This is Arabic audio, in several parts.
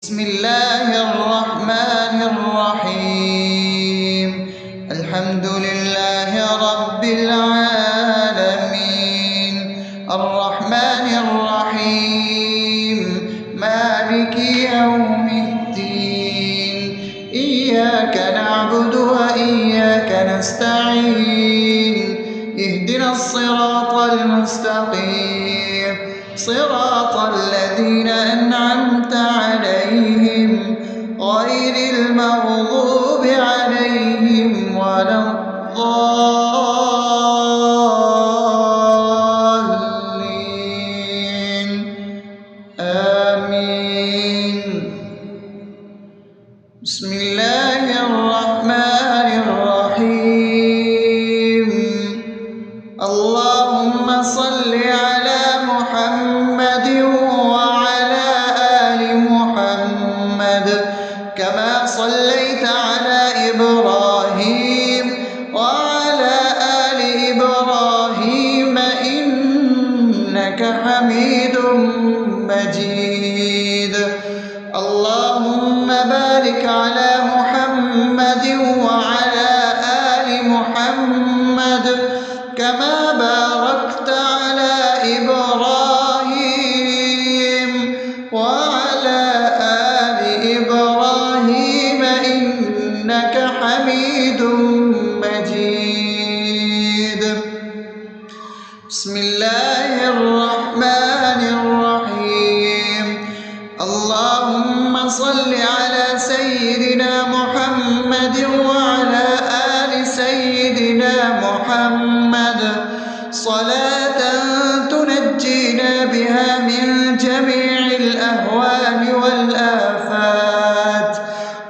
بسم الله الرحمن الرحيم. الحمد لله رب العالمين، الرحمن الرحيم، مالك يوم الدين. إياك نعبد وإياك نستعين، اهدنا الصراط المستقيم، صراط الذين أنعمت عليهم غير المغضوب عليهم ولا الضالين. آمين. بسم الله الرحمن الرحيم. اللهم صل على محمد وعلى آل محمد كما صليت على إبراهيم وعلى آل إبراهيم إنك حميد مجيد. اللهم بارك على محمد وعلى آل محمد كما باركت على إبراهيم وعلى آل إبراهيم إنك حميد مجيد. بسم الله الرحمن الرحيم. اللهم صل على سيدنا محمد وعلى آل سيدنا محمد صلاة تنجينا بها من جميع الأهوال والآفات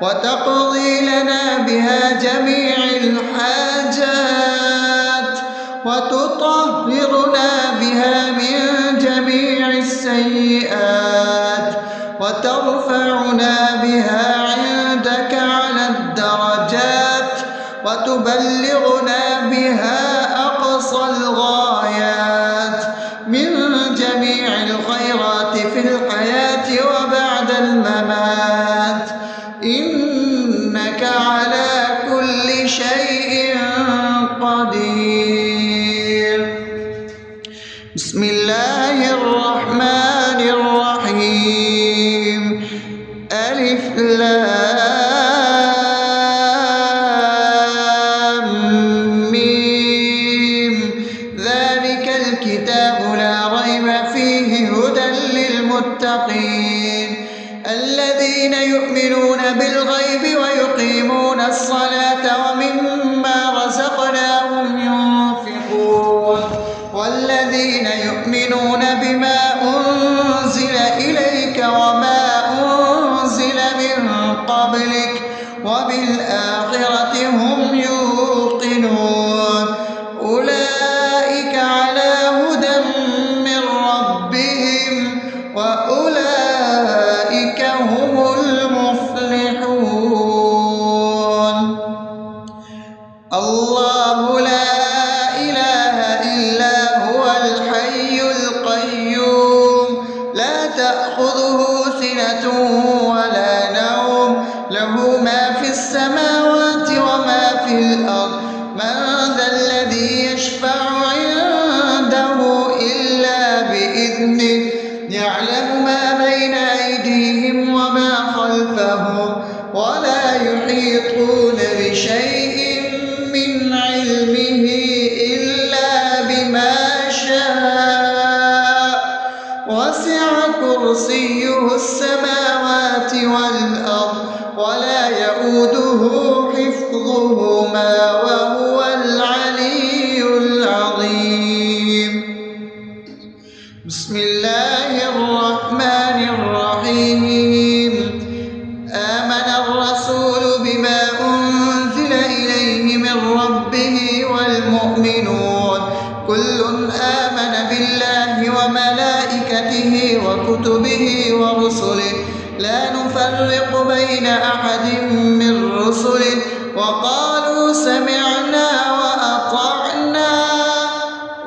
وتقضي لنا بها جميع الحاجات وتطهرنا بها من جميع السيئات وترفعنا بها عندك على الدرجات وتبلغنا بها أقصى الغايات من جميع الخيرات في الحياة وبعد الممات، إنك على كل شيء قدير. بسم الله الرحمن الرحيم. ألف لام ميم. ذلك الكتاب لا ريب فيه هدى للمتقين الذين يؤمنون بالغيب ويقيمون الصلاة ومما رزقناهم ينفقون والذين يؤمنون بما أنزل إليك وما أنزل من قبلك وبالآخرة هم يوقنون أولئك على هدى من ربهم وأولئك هم المفلحون. الله لا إله إلا هو الحي القيوم لا تأخذه سنة ولا نوم له ما في السماوات وما في الأرض. من ذا الذي يشفع عنده إلا بإذنه يعلم ما بين أيديهم وما خلفهم ولا يحيطون بشيء من علمه إلا بما شاء وسع كرسيه السماوات والأرض ولا يؤوده حفظهما وهو العلي العظيم. بسم الله الرحمن الرحيم. آمن الرسول بما أنزل إليه من ربه والمؤمنون كل آمن بالله وملائكته وكتبه ورسله لا نفرق بين أحد من رسله وقالوا سمعنا وأطعنا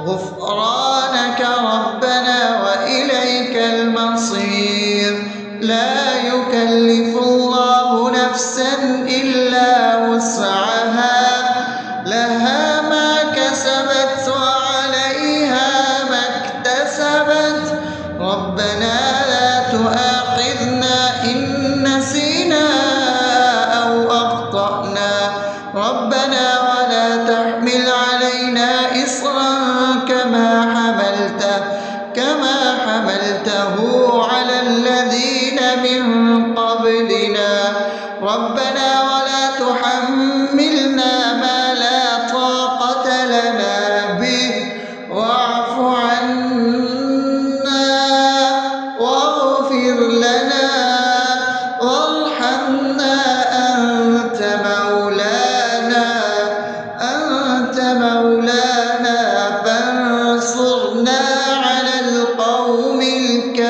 غفرانك ربنا وإليك المصير. لا يكلف قبلنا ربنا ولا تحملنا ما لا طاقة لنا به واعف عنا واغفر لنا وارحمنا أنت مولانا فانصرنا على القوم الكافرين.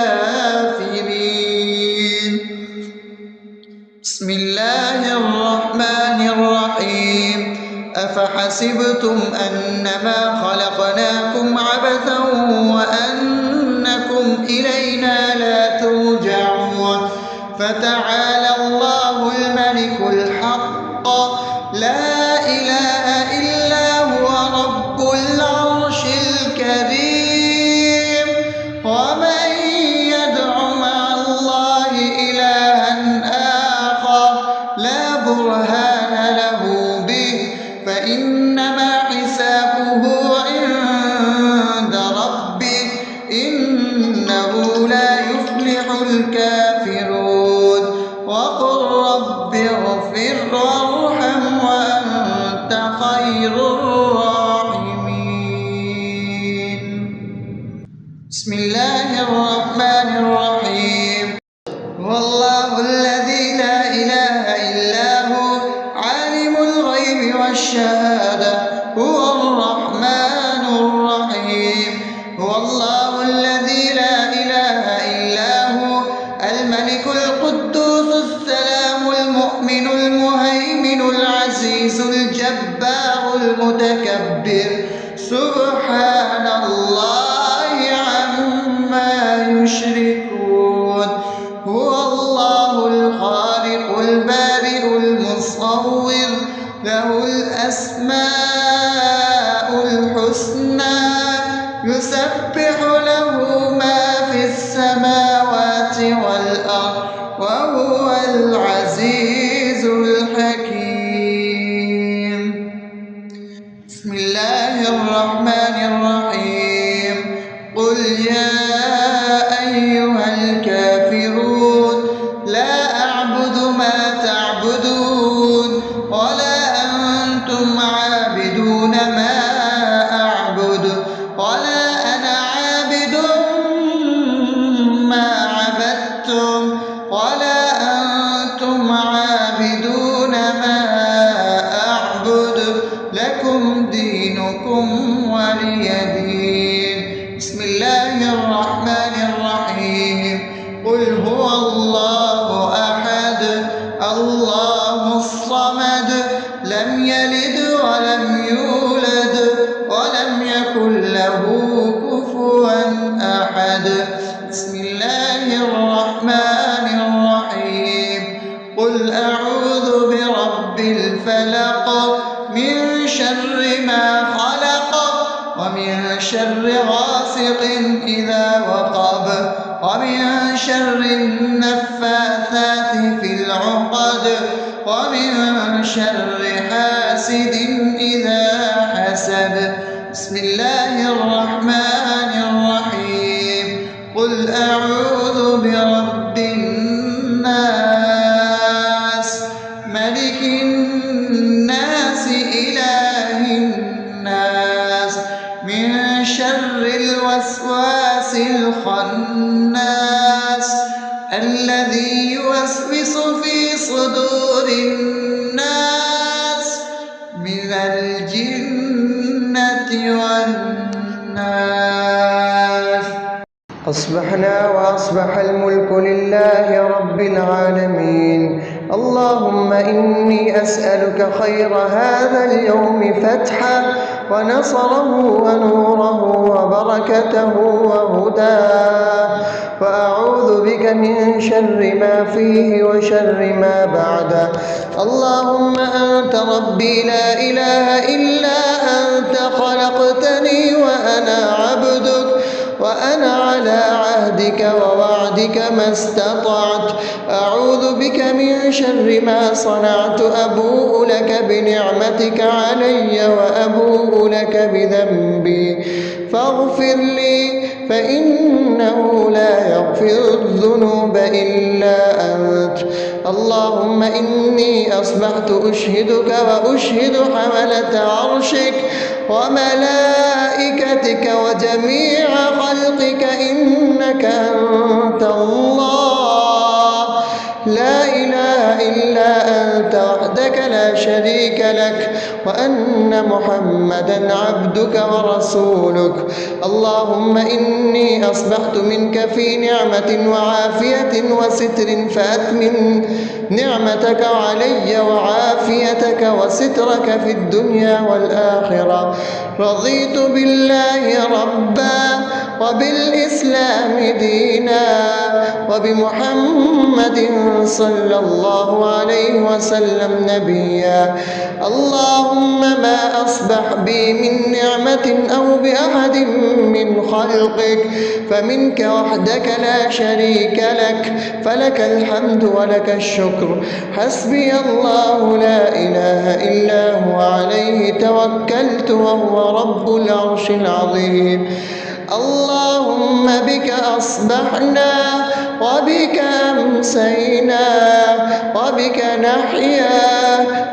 بسم الله الرحمن الرحيم. أفحسبتم أنما خلقناكم عبثا وأنكم إلينا لا ترجعون فتعالى الله الملك الحق لا إله إلا هو رب العرش الكريم. ومن يدع مع الله إلها آخر لا برهان له به فإنما حسابه عند ربه إنه لا يفلح الكافرون. وقل رب اغفر وارحم وأنت خير الراحمين. بسم الله الرحمن الرحيم. هو الله الذي لا إله إلا هو عالم الغيب والشهادة هو الرحمن الرحيم. هو الله الذي لا إله إلا هو الملك القدوس السلام المؤمن المهيمن العزيز الجبار المتكبر سبحان الله عما يشركون. هو الله الخالق البارئ المصور له الأسماء الحسنى يسبح له ما في السماوات والأرض وهو العزيز الحكيم. بسم الله الرحمن الرحيم. قل يا أيها الكافرون لا أعبد ما تعبدون ولا أنتم عابدون ما أعبد ولا أنا عابد ما عبدتم ولا أنتم عابدون ما أعبد لكم دينكم ولي دين. بسم الله الرحمن الرحيم. قل هو الله أحد الله الصمد لم يلد ولم يولد ولم يكن له كفوا أحد. بسم الله الرحمن الرحيم. قل أعوذ برب الفلق من شر ما خلق ومن شر غاسق إذا وقب ومن شر النفاثات في العقد ومن شر حاسد إذا حسد. بسم الله الرحمن الرحيم. قل أعوذ برب الناس ملك الناس إله الناس من شر الوسواس الخناس الذي يوسوس في صدور الناس من الجنة والناس. أصبحنا وأصبح الملك لله رب العالمين. اللهم إني أسألك خير هذا اليوم فتحه ونصره ونوره وبركته وهداه وأعوذ بك من شر ما فيه وشر ما بعده. اللهم أنت ربي لا إله إلا أنت خلقتني وأنا عبدك وأنا على عهدك ووعدك ما استطعت. أعوذ بك من شر ما صنعت. أبوء لك بنعمتك علي وأبوء لك بذنبي فاغفر لي فإنه لا يغفر الذنوب إلا أنت. أنت. اللهم إني أصبحت أشهدك وأشهد حملة عرشك وملائكتك وجميع خلقك إنك أنت الله لا إله إلا أنت وحدك لا شريك لك وأن محمدا عبدك ورسولك. اللهم إني أصبحت منك في نعمة وعافية وستر فأتمم نعمتك علي وعافيتك وسترك في الدنيا والآخرة. رضيت بالله ربا وبالإسلام دينا وبمحمد صلى الله عليه وسلم نبيا. اللهم ما أصبح بي من نعمة أو بأحد من خلقك فمنك وحدك لا شريك لك فلك الحمد ولك الشكر. حسبي الله لا إله إلا هو عليه توكلت وهو رب العرش العظيم. اللهم بك أصبحنا وبك أمسينا وبك نحيا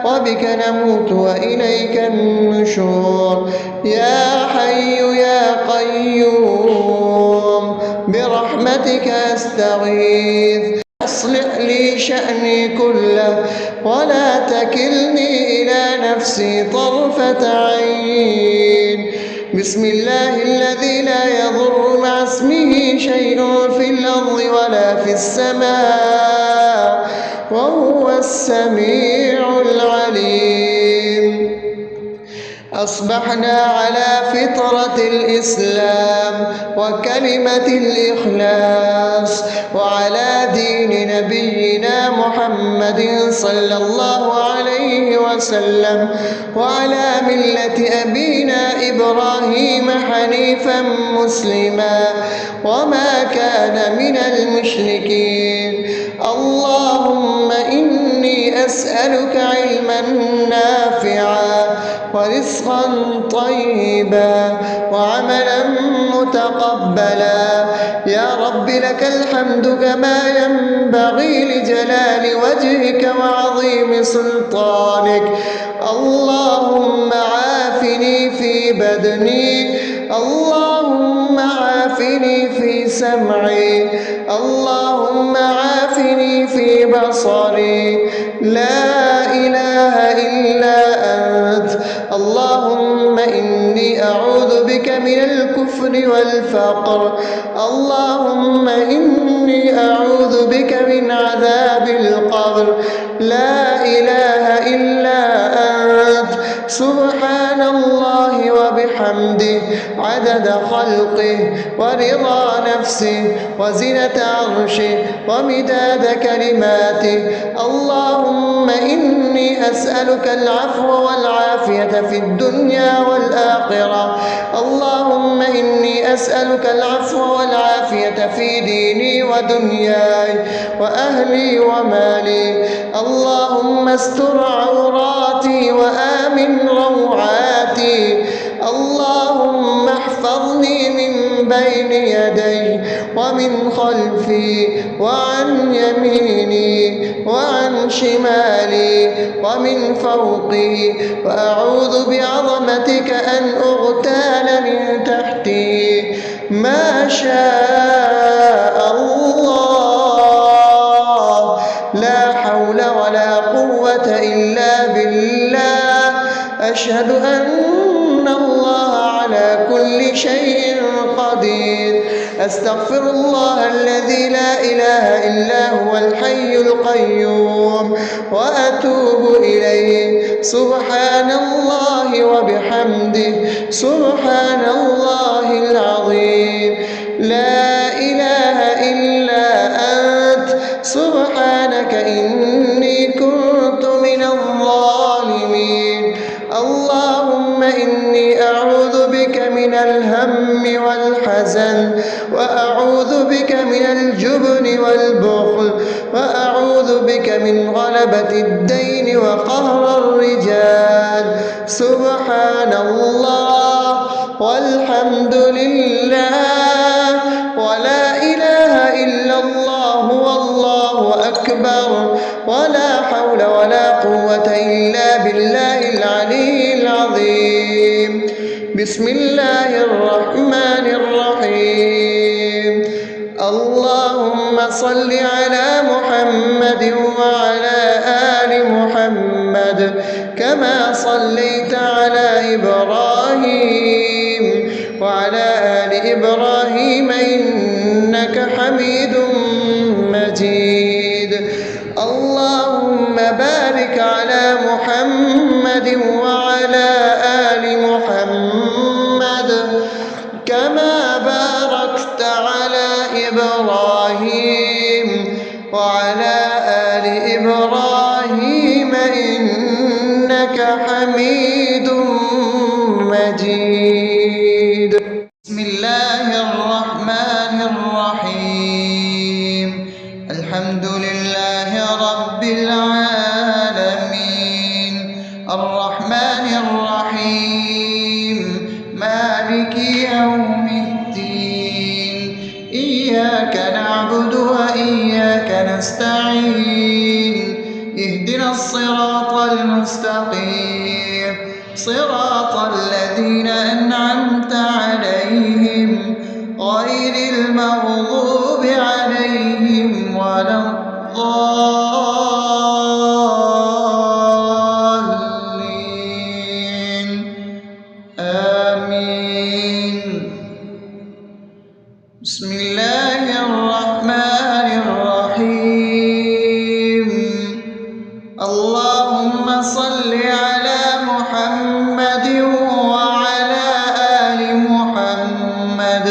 وبك نموت وإليك النشور. يا حي يا قيوم برحمتك أستغيث أصلح لي شأني كله ولا تكلني إلى نفسي طرفة عين. بسم الله الذي لا يضر مع اسمه شيء في الأرض ولا في السماء وهو السميع العليم. أصبحنا على فطرة الإسلام وكلمة الإخلاص وعلى دين نبينا محمد صلى الله عليه وسلم وعلى ملة أبينا إبراهيم حنيفا مسلما وما كان من المشركين. اللهم إني أسألك علما نافعا ورزقا طيبا وعملا متقبلا. يا رب لك الحمد كما ينبغي لجلال وجهك وعظيم سلطانك. اللهم عافني في بدني اللهم عافني في سمعي اللهم عافني في بصري. لا إله إلا أنت. اللهم إني أعوذ بك من الكفر والفقر. اللهم إني أعوذ بك من عذاب القبر. لا إله إلا أنت. سبحان الله وبحمده عدد خلقه ورضا نفسه وزنة عرشه ومداد كلماته. اللهم إني أسألك العفو والعافية في الدنيا والآخرة. اللهم إني أسألك العفو والعافية في ديني ودنياي وأهلي ومالي. اللهم استر عوراتي وآمن روعاتي. اللهم احفظني من بين يدي ومن خلفي وعن يميني وعن شمالي ومن فوقي وأعوذ بعظمتك أن أغتال من تحتي. ما شاء الله لا حول ولا قوة إلا بالله. أشهد أن الله على كل شيء قدير. أستغفر الله الذي لا إله إلا هو الحي القيوم وأتوب إليه. سبحان الله وبحمده سبحان الله العظيم. لا إله إلا أنت. سبحانك إني كنت من الظالمين. اللهم إني أعوذ بك من الهم والحزن وأعوذ بك من الجبن والبخل وأعوذ بك من غلبة الدين وقهر الرجال. سبحان الله والحمد لله ولا إله إلا الله والله أكبر. النار ولا حول ولا قوة إلا بالله العلي العظيم. بسم الله الرحمن الرحيم. اللهم صل على محمد وعلى آل محمد كما صليت على إبراهيم وعلى آل إبراهيم إنك حميد مجيد. اللهم بارك على محمد وعلى آل محمد كما باركت على إبراهيم وعلى آل إبراهيم إنك حميد مجيد. بسم الله الرحمن الرحيم. الحمد لله رب العالمين الرحمن الرحيم مالك يوم الدين إياك نعبد وإياك نستعين اهدنا الصراط المستقيم صراط الذين أنعمت عليهم غير المغضوب عليهم ولا الضالين آمين. بسم الله الرحمن الرحيم. اللهم صل على محمد وعلى آل محمد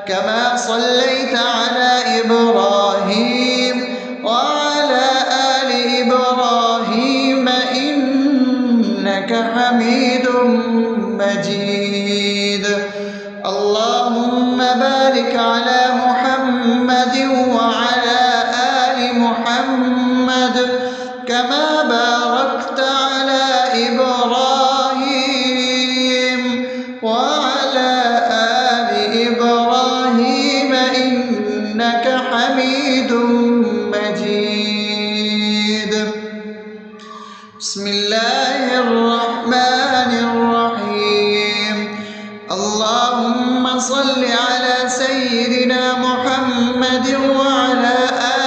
كما صليت على إبراهيم وعلى آل إبراهيم إنك حميد مجيد. اللهم بارك على محمد وعلى آل محمد كما باركت على إبراهيم وعلى آل إبراهيم إنك حميد مجيد. بسم الله الرحمن الرحيم. اللهم صل على سيدنا محمد وعلى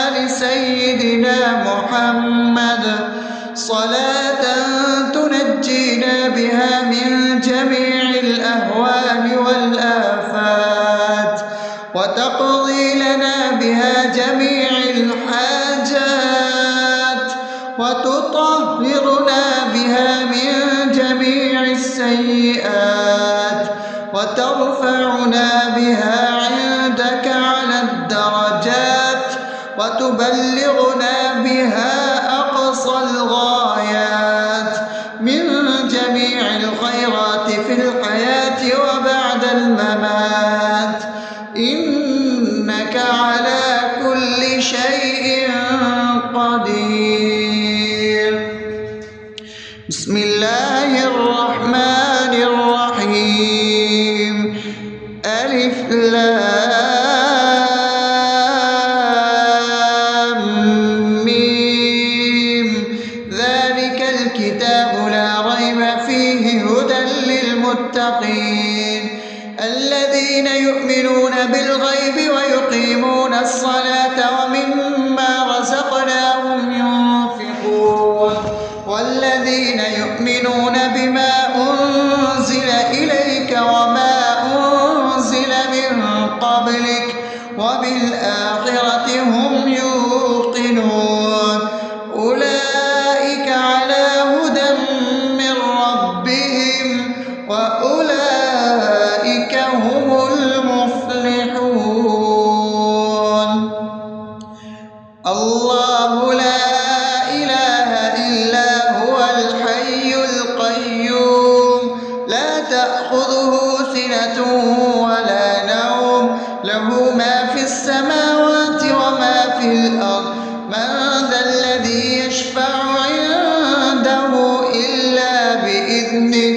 آل سيدنا محمد صلاة تنجينا بها من جميع الأهوال والآفات وتقضي لنا بها جميع الحاجات وتطهرنا بها من جميع السيئات وترفعنا بها عندك على الدرجات وتبلغنا بها أقصى الغايات من جميع الخيرات في الحياة وبعد الممات إنك على كل شيء قدير. بسم الله الرحمن الرحيم. ألف لام ميم ذلك الكتاب لا ريب فيه هدى للمتقين الذين يؤمنون بالغيب ويقيمون الصلاة ومما رزقناهم ينفقون والذين يؤمنون بما أنزل إليك وما أنزل من قبلك وبالآخرة هم يوقنون أولئك على هدى من ربهم وأولئك هم المفلحون. الله لا إله إلا هو الحي القيوم لا تأخذه سنة ولا نوم له ما في السماوات وما في الأرض من ذا الذي يشفع عنده إلا بإذنه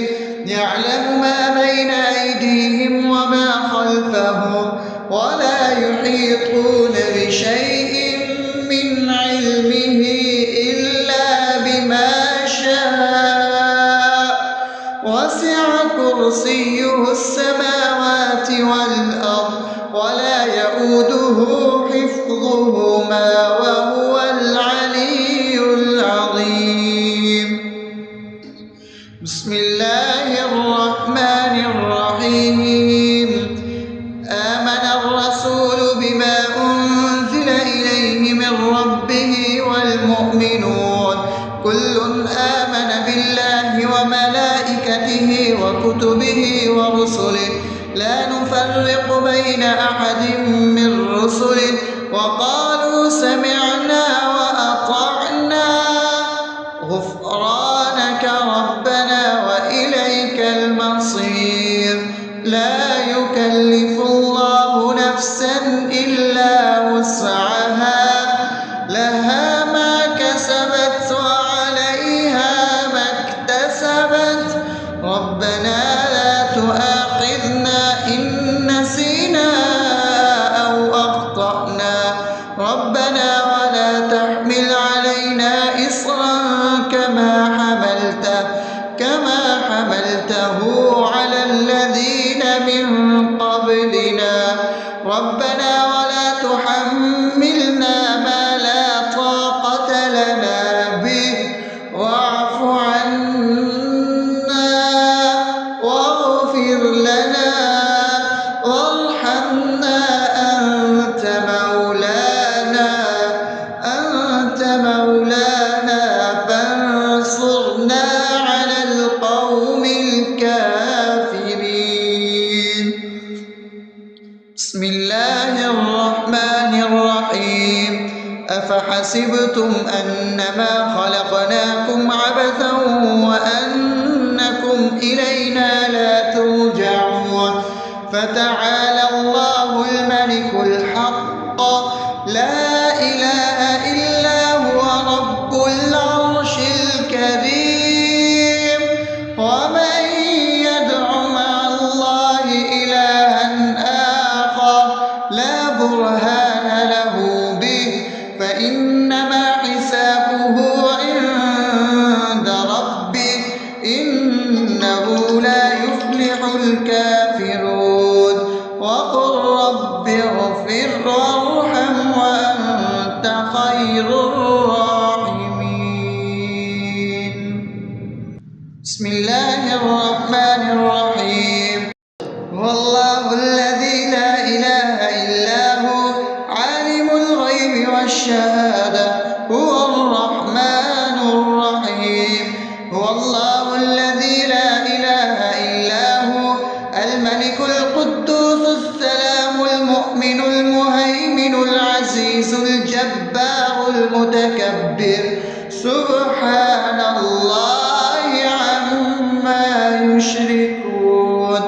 يعلم ما بين أيديهم وما خلفهم ولا يحيطون بشيء من علمه كرسيه السماوات والأرض ولا يؤوده حفظهما وهو العلي العظيم. بسم الله الرحمن الرحيم. آمن الرسول بما أنزل إليه من ربه والمؤمنون كل آمن بالله وملائكته وكتبه ورسله لا نفرق بين أحد من رسله وقالوا سمعنا وأطعنا غفرانك ربنا وإليك المصير. لا يكلف الله نفسا إلا وسعها لها ما كسبت وعليها ما اكتسبت ربنا لا تؤاخذنا إن نسينا أو أخطأنا ربنا ولا تحمل علينا إصرا كما حملته على الذين من قبلنا ربنا ولا تحملنا ما لا طاقة لنا به واعف عنا واغفر لنا وارحمنا أنت مولانا فانصرنا على القوم الكافرين. بسم الله الرحمن الرحيم. أفحسبتم أنما خلقناكم عبثا وأنكم إلينا لا ترجعون فتعالى الله الملك الحق لا إله إلا هو رب العرش الكريم. ومن يدع مع الله إلها آخر لا برهان له به فإنما حسابه عند ربه إنه لا يفلح الكافرون. وقل رب اغفر وارحم وأنت خير الراحمين. بسم الله الرحمن الرحيم. هو الله الذي لا إله إلا هو عالم الغيب والشهادة هو الرحمن الرحيم. هو الله الذي لا إله إلا هو الملك القدوس السلام المؤمن المهيمن العزيز الجبار المتكبر سبحان الله عما يشركون.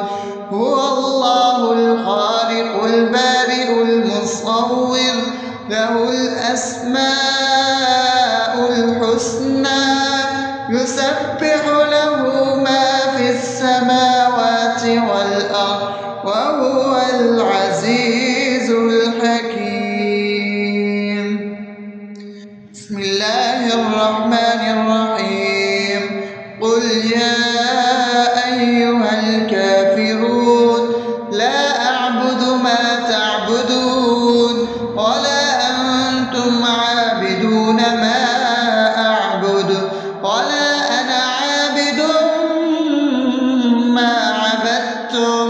هو الله الخالق البارئ المصور له الأسماء الحسنى يسبح له ما في السماوات والأرض وهو العزيز الحكيم. بسم الله الرحمن الرحيم. قل يا أيها الكافرون لا أعبد ما تعبدون ولا أنتم عابدون ما أعبد ولا أنا عابد ما عبدتم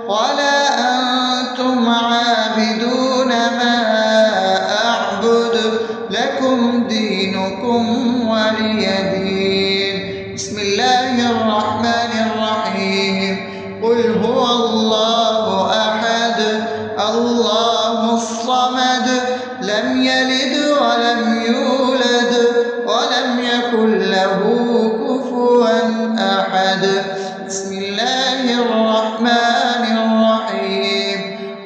ولا أنتم عابدون ما أعبد لكم دينكم ولي دين. بسم الله الرحمن الرحيم. قل هو الله أحد الله الصمد لم يلد ولم يولد ولم يكن له كفوا أحد. بسم الله الرحمن الرحيم.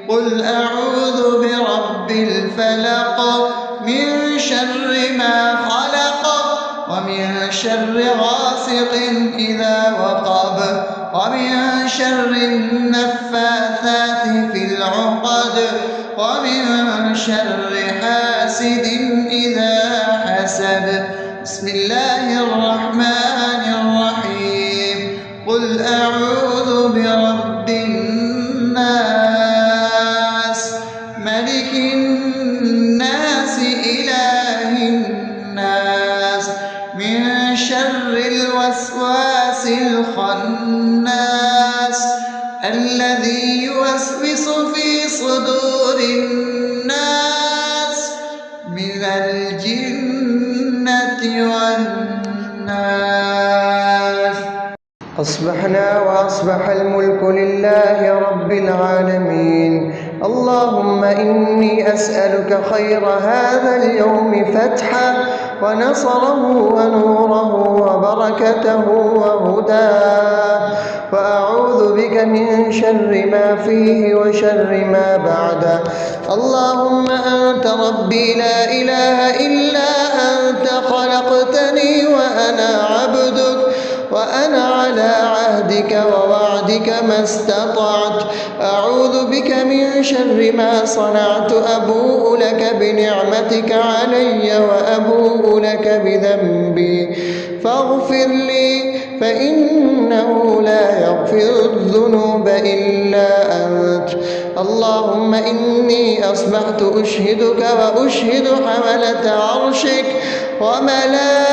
قل أعوذ برب الفلق من شر ما خلق ومن شر غاسق إذا وقب ومن شر النفاثات في العقد ومن شر حاسد إذا حسد. بسم الله الرحمن الرحيم. قل أعوذ من شر الوسواس الخناس الذي يوسوس في صدور الناس من الجنة والناس. أصبحنا وأصبح الملك لله رب العالمين. اللهم إني أسألك خير هذا اليوم فتحه ونصره ونوره وبركته وهداه، وأعوذ بك من شر ما فيه وشر ما بعده. اللهم أنت ربي لا إله إلا أنت، خلقتني وأنا عبدك، وأنا على عهدك ووعدك ما استطعت. أعوذ بك من شر ما صنعت، أبوء لك بنعمتك علي وأبوء لك بذنبي فاغفر لي، فإنه لا يغفر الذنوب إلا أنت. اللهم إني أصبحت أشهدك وأشهد حملة عرشك وملائكتك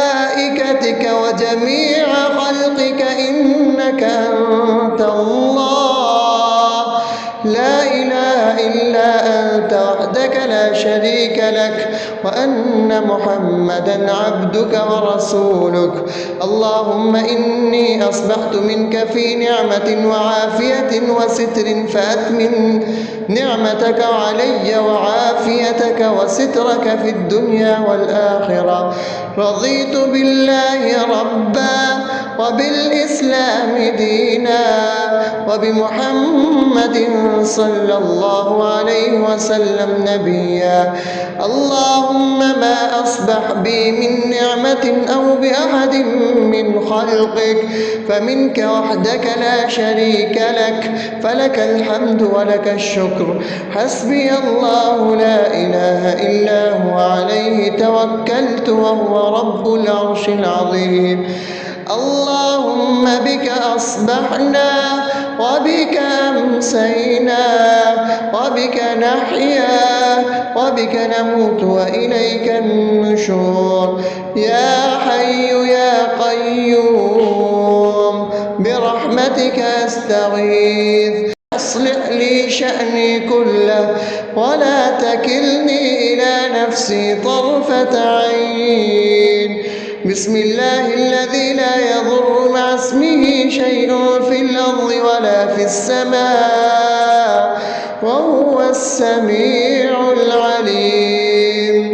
وجميع خلقك إنك أنت الله لا إله إلا أنت وحدك لا شريك لك، وأن محمدا عبدك ورسولك. اللهم إني أصبحت منك في نعمة وعافية وستر، فأتمن نعمتك علي وعافيتك وسترك في الدنيا والآخرة. رضيت بالله ربا وبالإسلام دينا وبمحمد صلى الله عليه وسلم نبيا. اللهم ما أصبح بي من نعمة أو بأحد من خلقك فمنك وحدك لا شريك لك، فلك الحمد ولك الشكر. حسبي الله لا إله إلا هو، عليه توكلت وهو رب العرش العظيم. اللهم بك أصبحنا وبك أمسينا وبك نحيا وبك نموت وإليك النشور. يا حي يا قيوم برحمتك أستغيث، أصلح لي شأني كله ولا تكلني إلى نفسي طرفة عين. بسم الله الذي لا يضر مع اسمه شيء في الأرض ولا في السماء وهو السميع العليم.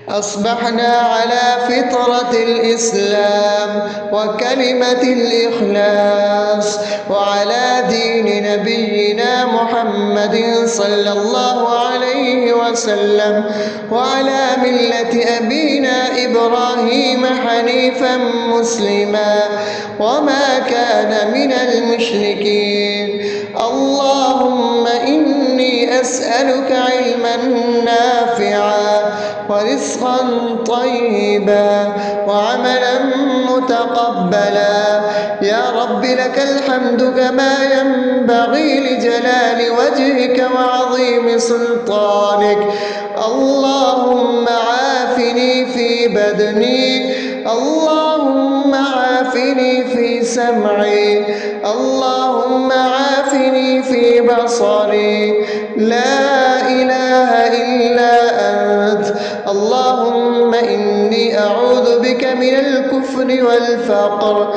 أصبحنا على فطرة الإسلام وكلمة الإخلاص وعلى دين نبينا محمد صلى الله عليه وسلم وعلى ملة أبينا إبراهيم حنيفا مسلما وما كان من المشركين. اللهم إني أسألك علما نافعا ورزقا طيبا وعملا متقبلا. يا رب لك الحمد كما ينبغي لجلال وجهك وعظيم سلطانك. اللهم عافني في بدني، اللهم عافني في سمعي، اللهم عافني في بصري. لا إله إلا أنت. اللهم إني أعوذ بك من الكفر والفقر.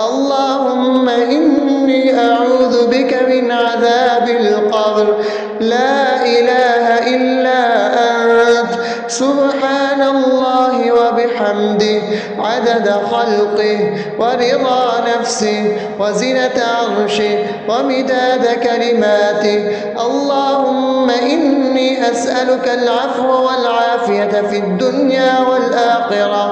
اللهم إني أعوذ بك من عذاب القبر. لا إله إلا أنت. سبحان الله وبحمده عدد خلقه ورضا نفسه وزنة عرشه ومداد كلماته. اللهم إني أسألك العفو والعافية في الدنيا والآخرة.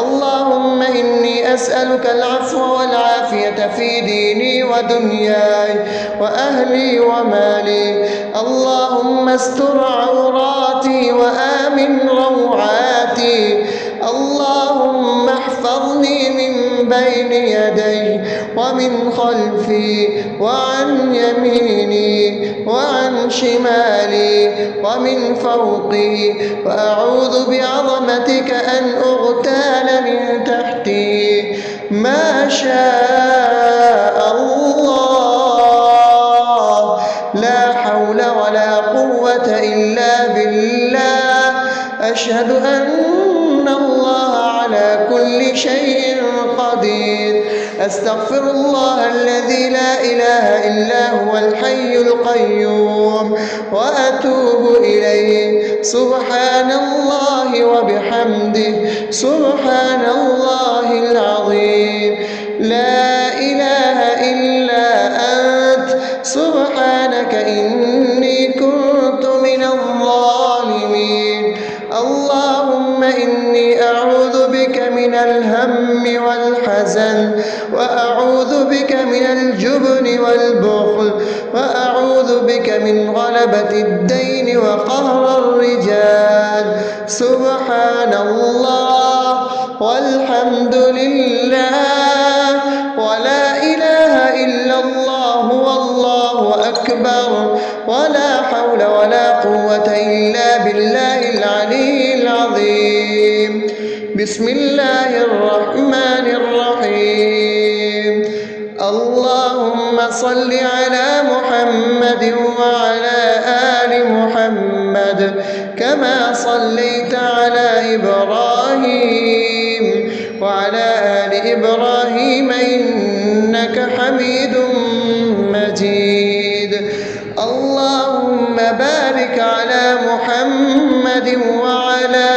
اللهم إني أسألك العفو والعافية في ديني ودنياي وأهلي ومالي. اللهم استر عوراتي وآمن روعاتي. اللهم احفظني من بين يدي ومن خلفي وعن يميني وعن شمالي ومن فوقي، وأعوذ بعظمتك أن أغتال من وأشهد أن الله على كل شيء قدير. أستغفر الله الذي لا إله إلا هو الحي القيوم وأتوب إليه. سبحان الله وبحمده سبحان الله العظيم. لا إله إلا أنت سبحانك إني كنت من الظالمين. اللهم إني أعوذ بك من الهم والحزن، وأعوذ بك من الجبن والبخل، وأعوذ بك من غلبة الدين وقهر الرجال. سبحان الله والحمد لله ولا إله إلا الله والله أكبر ولا حول ولا قوة إلا بالله العلي العظيم. بسم الله الرحمن الرحيم. اللهم صل على محمد وعلى آل محمد كما صليت على إبراهيم وعلى آل إبراهيم إنك حميد مجيد. اللهم بارك على محمد وعلى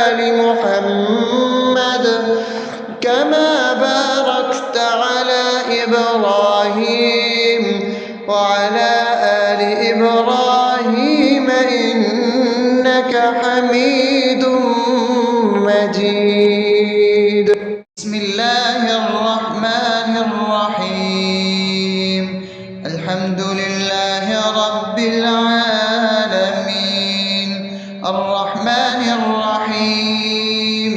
آل محمد كما باركت على إبراهيم وعلى آل إبراهيم إنك حميد مجيد. بسم الله الرحمن الرحيم. الحمد لله رب العالمين الرحمن الرحيم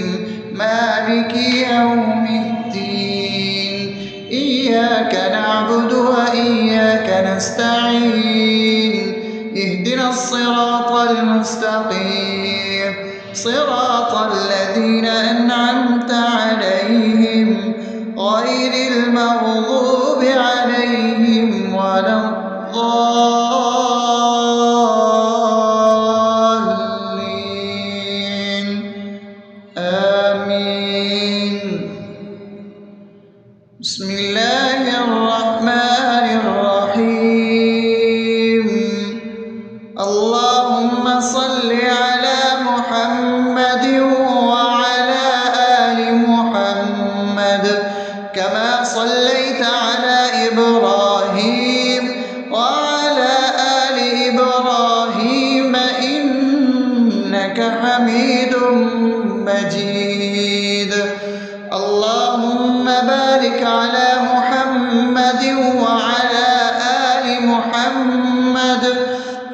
مالك يوم الدين. إياك نعبد وإياك نستعين. اهدنا الصراط المستقيم صراط الذين أنعمت عليهم غير المغضوب عليهم ولا الضالين. آمين. بسم الله الرحمن الرحيم. اللهم صل على محمد وعلى آل محمد كما صليت على إبراهيم وعلى آل إبراهيم إنك حميد مجيد. اللهم بارك على محمد وعلى آل محمد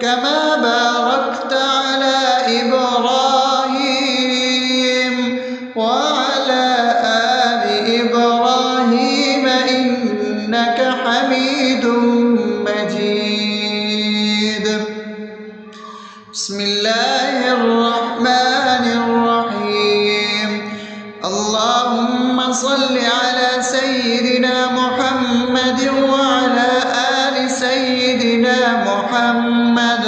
كما باركت على إبراهيم وعلى آل إبراهيم إنك حميد مجيد. بسم الله الرحمن الرحيم. اللهم صل على سيدنا محمد وعلى آل سيدنا محمد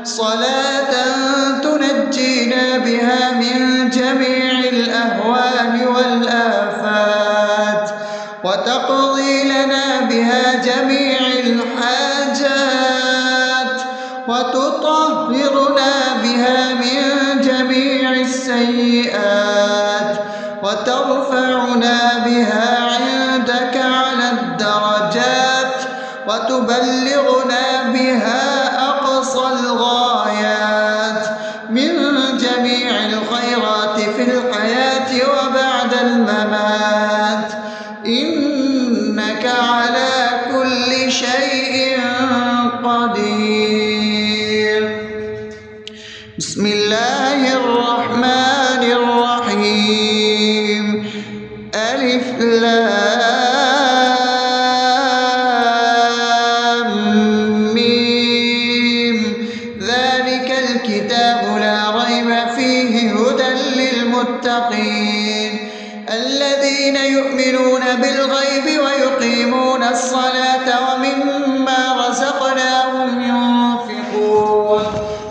صلاة تنجينا بها من جميع الأهوال والآفات وتقضي لنا بها جميع الحاجات وتطهرنا بها من جميع السيئات وترفعنا بها عندك على الدرجات وتبلغنا بها أقصى الغايات من جميع الخيرات في الحياة وبعد الممات إنك على كل شيء قدير. بسم الله الرحمن الرحيم. ألف لام ميم. ذلك الكتاب لا ريب فيه هدى للمتقين الذين يؤمنون بالغيب ويقيمون الصلاة ومما رزقناهم ينفقون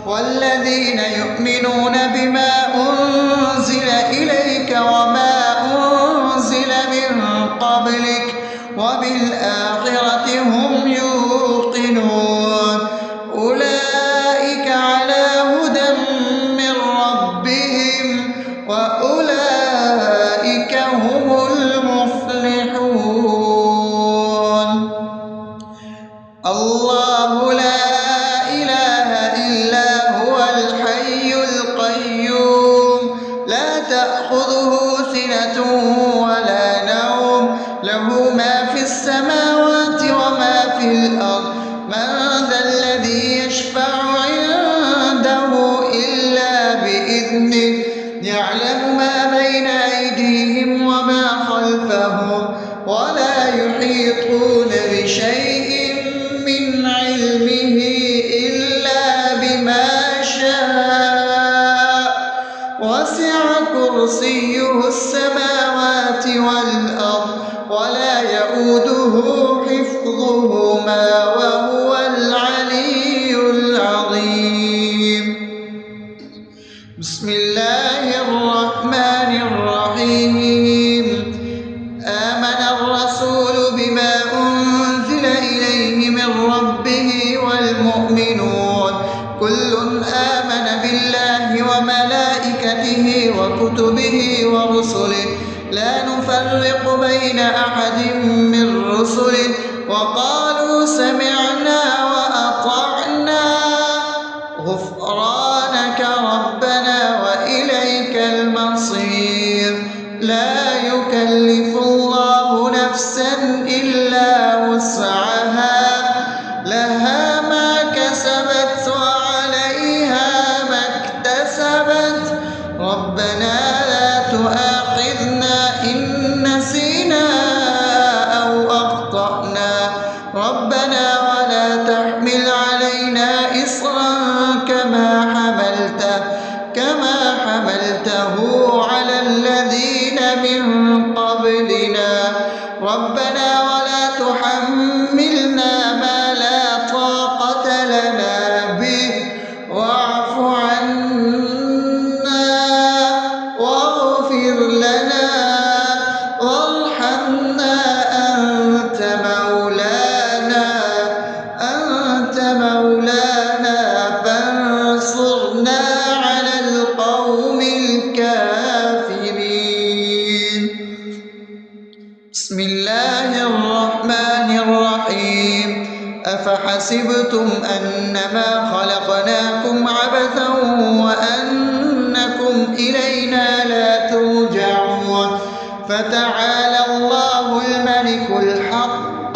والذين يؤمنون بما أنزل أولئك هم المفلحون. الله لا إله إلا هو الحي القيوم لا تأخذه سنة ولا نوم له ما في السماوات وما في الأرض من ذا الذي يشفع عنده إلا بإذنه يعلم ما بين أيديهم وما خلفهم ولا يحيطون بشيء من علمه إلا بما شاء وسع كرسيه السماوات والأرض ولا يئوده حفظهما وهو العلي العظيم. بسم الله الرحمن الرحيم. آمن الرسول بما أنزل إليه من ربه والمؤمنون كل آمن بالله وملائكته وكتبه ورسله لا نفرق بين أحد من رسله وقالوا سمعنا وأطعنا غفرانك ربنا وإليك المصير. لا يكلف الله نفسا إلا وسعها لها ما كسبت وعليها ما اكتسبت ربنا لا تؤاخذنا إن نسينا أو أخطأنا ربنا ولا تحمل علينا إصرا كما حملته على الذين من قبلنا ربنا ولا تحملنا ما لا طاقة لنا به واعف عنا واغفر لنا وارحمنا أنت مولانا فانصرنا على القوم الكافرين. بسم الله الرحمن الرحيم. أفحسبتم أنما خلقناكم عبثا وأنكم إلينا لا ترجعون فتعالى الله الملك الحق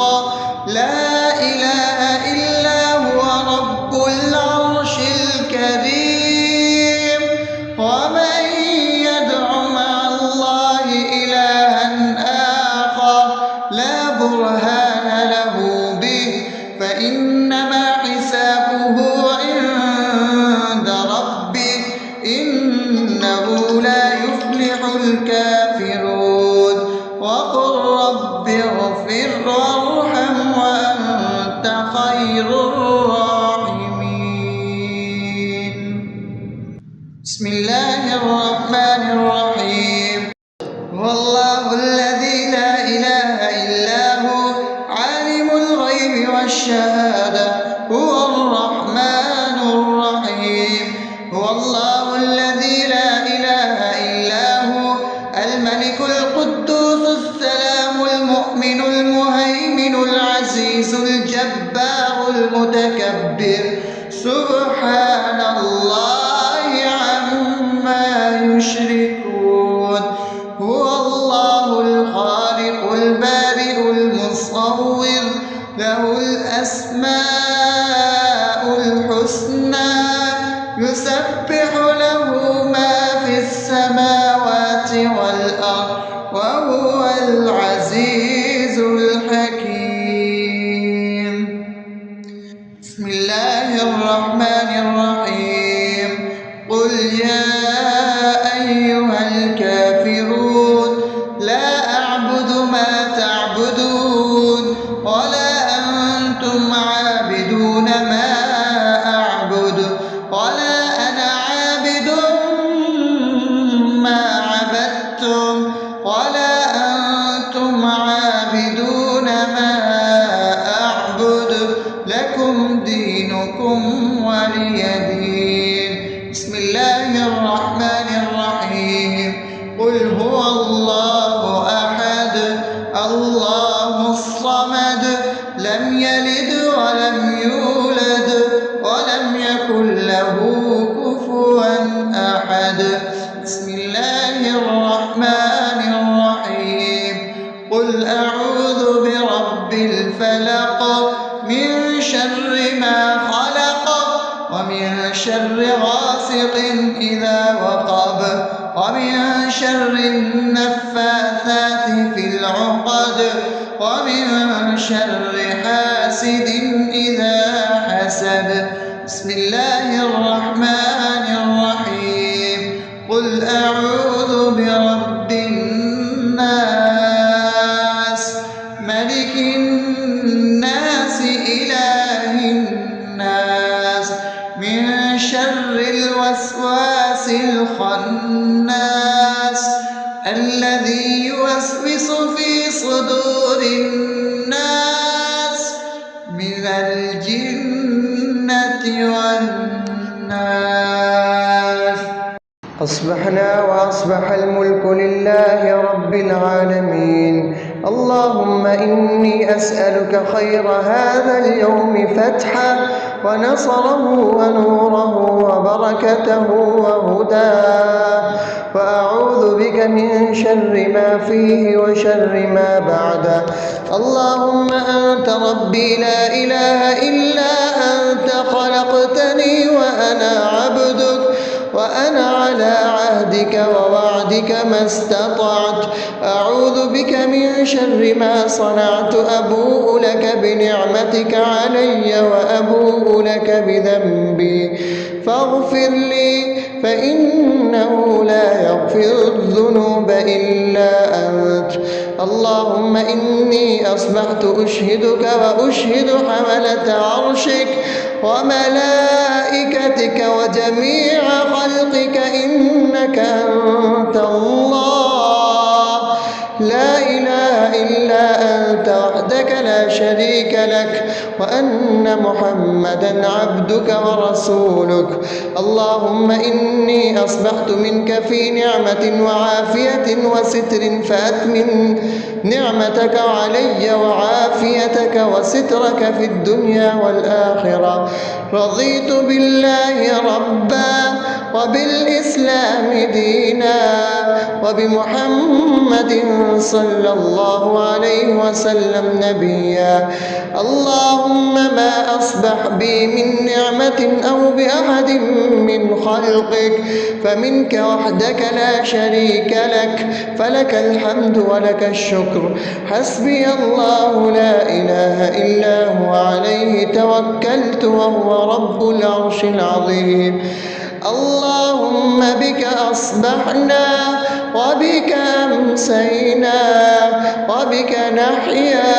لا إله إلا هو رب العرش الكريم. ومن يدع مع الله إلها آخر لا برهان له به فإنما حسابه عند ربه إنه لا يفلح الكافرون. وقل رب اغفر وارحم وأنت خير الراحمين. بسم الله الرحمن الرحيم. هو الله الذي لا إله إلا هو عالم الغيب والشهادة هو الرحمن الرحيم. هو الله الذي لا إله إلا هو الملك القدوس السلام المؤمن المهيمن العزيز الجبار المتكبر سبحان الله عما يشركون. هو الله الخالق البارئ المصور له الأسماء الحسنى يسبح له ما في السماوات والأرض وهو العزيز الحكيم. بسم الله الرحمن الرحيم. قل يا أيها الكافرون لا أعبد ما تعبدون ولا أنتم عابدون ما أعبد ولا أنا عابد ما عبدتم ولا أنتم عابدون ما أعبد لكم دينكم ولي دين. بسم الله الرحمن الرحيم. قل هو الله أحد الله الصمد لم يلد ولم يولد ولم يكن له كفوا أحد. بسم الله الرحمن الرحيم. قل أعوذ برب الفلق من شر ما خلق ومن شر غاسق إذا وقب ومن شر النفاثات في العقد ومن شر حاسد إذا حسد. بسم الله الرحمن الرحيم. قل أعوذ برب الناس ملك الناس إله الناس من شر الوسواس الخناس الذي يوسوس في صدور الناس من الجنة والناس. أصبحنا وأصبح الملك لله رب العالمين. اللهم إني أسألك خير هذا اليوم فتحه ونصره ونوره وبركته وهداه، وأعوذ بك من شر ما فيه وشر ما بعده. اللهم أنت ربي لا إله إلا أنت خلقتني وأنا عبدك وأنا على عهدك ووعدك ما استطعت. أعوذ بك من شر ما صنعت. أبوء لك بنعمتك علي وأبوء لك بذنبي فاغفر لي فإنه لا يغفر الذنوب إلا أنت. اللهم إني أصبحت أشهدك وأشهد حملة عرشك وملائكتك وجميع خلقك إنك أنت الله لا إله إلا أنت وحدك لا شريك لك، وأن محمدا عبدك ورسولك. اللهم إني أصبحت منك في نعمة وعافية وستر فأتمن نعمتك علي وعافيتك وسترك في الدنيا والآخرة. رضيت بالله ربا وبالإسلام دينا وبمحمد صلى الله عليه وسلم نبيا. اللهم ما أصبح بي من نعمة أو بأحد من خلقك فمنك وحدك لا شريك لك، فلك الحمد ولك الشكر. حسبي الله لا إله إلا هو عليه توكلت وهو رب العرش العظيم. اللهم بك أصبحنا وبك أمسينا وبك نحيا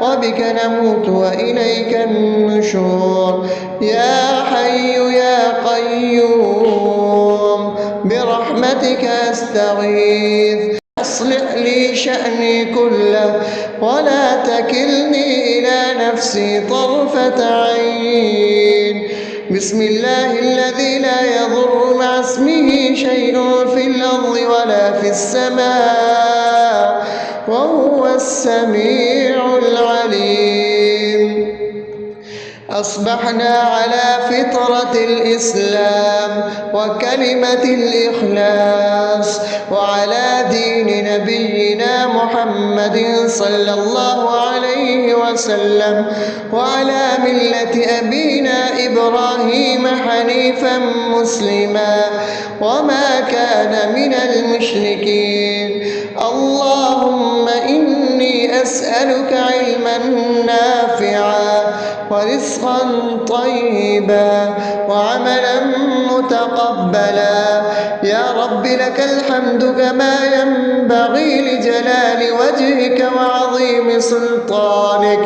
وبك نموت وإليك النشور. يا حي يا قيوم برحمتك أستغيث. أصلح لي شأني كله ولا تكلني إلى نفسي طرفة عين. بسم الله الذي لا يضر مع اسمه شيء في الأرض ولا في السماء وهو السميع العليم. أصبحنا على فطرة الإسلام وكلمة الإخلاص وعلى دين نبينا محمد صلى الله عليه وسلم وعلى ملة أبينا إبراهيم حنيفا مسلما وما كان من المشركين. اللهم إني أسألك علما نافعا ورزقا طيبا وعملا متقبلا. يا رب لك الحمد كما ينبغي لجلال وجهك وعظيم سلطانك.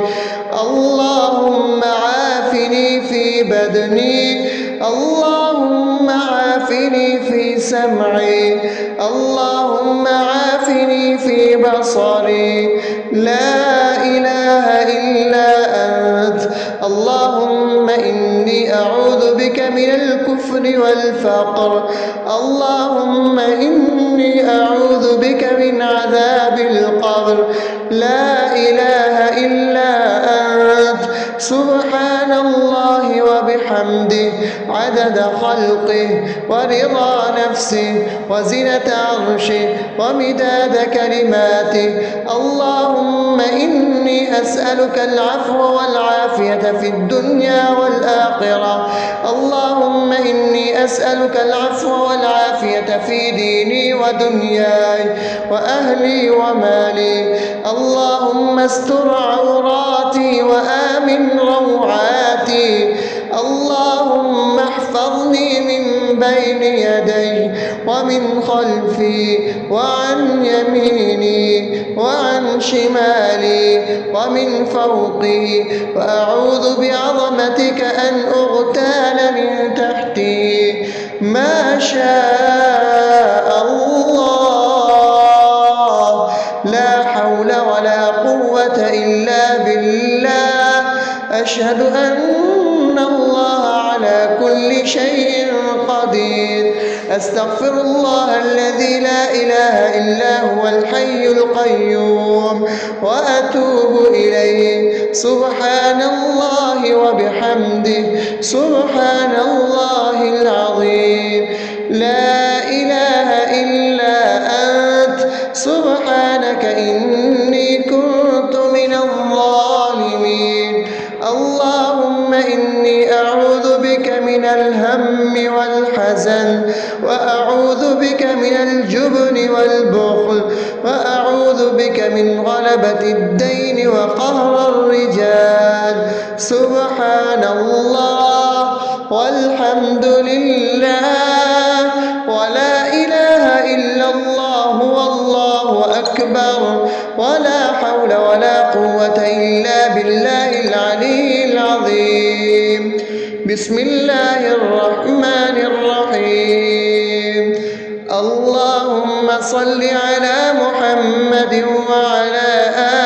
اللهم عافني في بدني، اللهم عافني في سمعي، اللهم عافني في بصري. لا إله إلا أنت. اللهم إني أعوذ بك من الكفر والفقر. اللهم إني إني أعوذ بك من عذاب القبر. لا إله إلا أنت سبحان الله وبحمده عدد خلقه ورضا نفسه وزنة عرشه ومداد كلماته. اللهم إني أسألك العفو والعافية في الدنيا والآخرة. اللهم إني أسألك العفو والعافية في ديني ودنياي وأهلي ومالي. اللهم استر عوراتي وآمن روعاتي. اللهم احفظني من بين يدي ومن خلفي وعن يميني وعن شمالي ومن فوقي، وأعوذ بعظمتك أن أغتال من تحتي. ما شاء الله، لا حول ولا قوة إلا بالله. أشهد أن الله على كل شيء قدير. أستغفر الله الذي لا إله إلا هو الحي القيوم وأتوب إليه. سبحان الله وبحمده سبحان الله العظيم. لا إله إلا أنت سبحانك إني كنت من الظالمين. اللهم إني أعوذ بك من الهم والحزن، وأعوذ بك من الجبن والبخل، وأعوذ بك من غلبة الدين وقهر الرجال. سبحان الله والحمد لله ولا إله إلا الله والله أكبر، ولا حول ولا قوة إلا بالله العلي العظيم. بسم الله الرحمن الرحيم. اللهم صل على محمد وعلى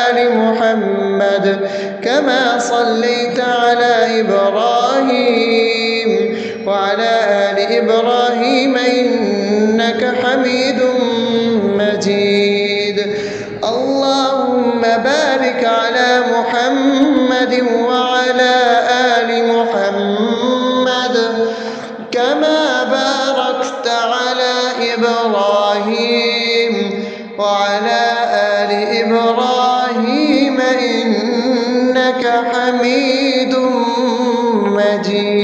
آل محمد كما صليت على إبراهيم وعلى آل إبراهيم إنك حميد مجيد. اللهم بارك على محمد وعلى آل محمد كما باركت على إبراهيم وعلى آل إبراهيم إنك حميد مجيد.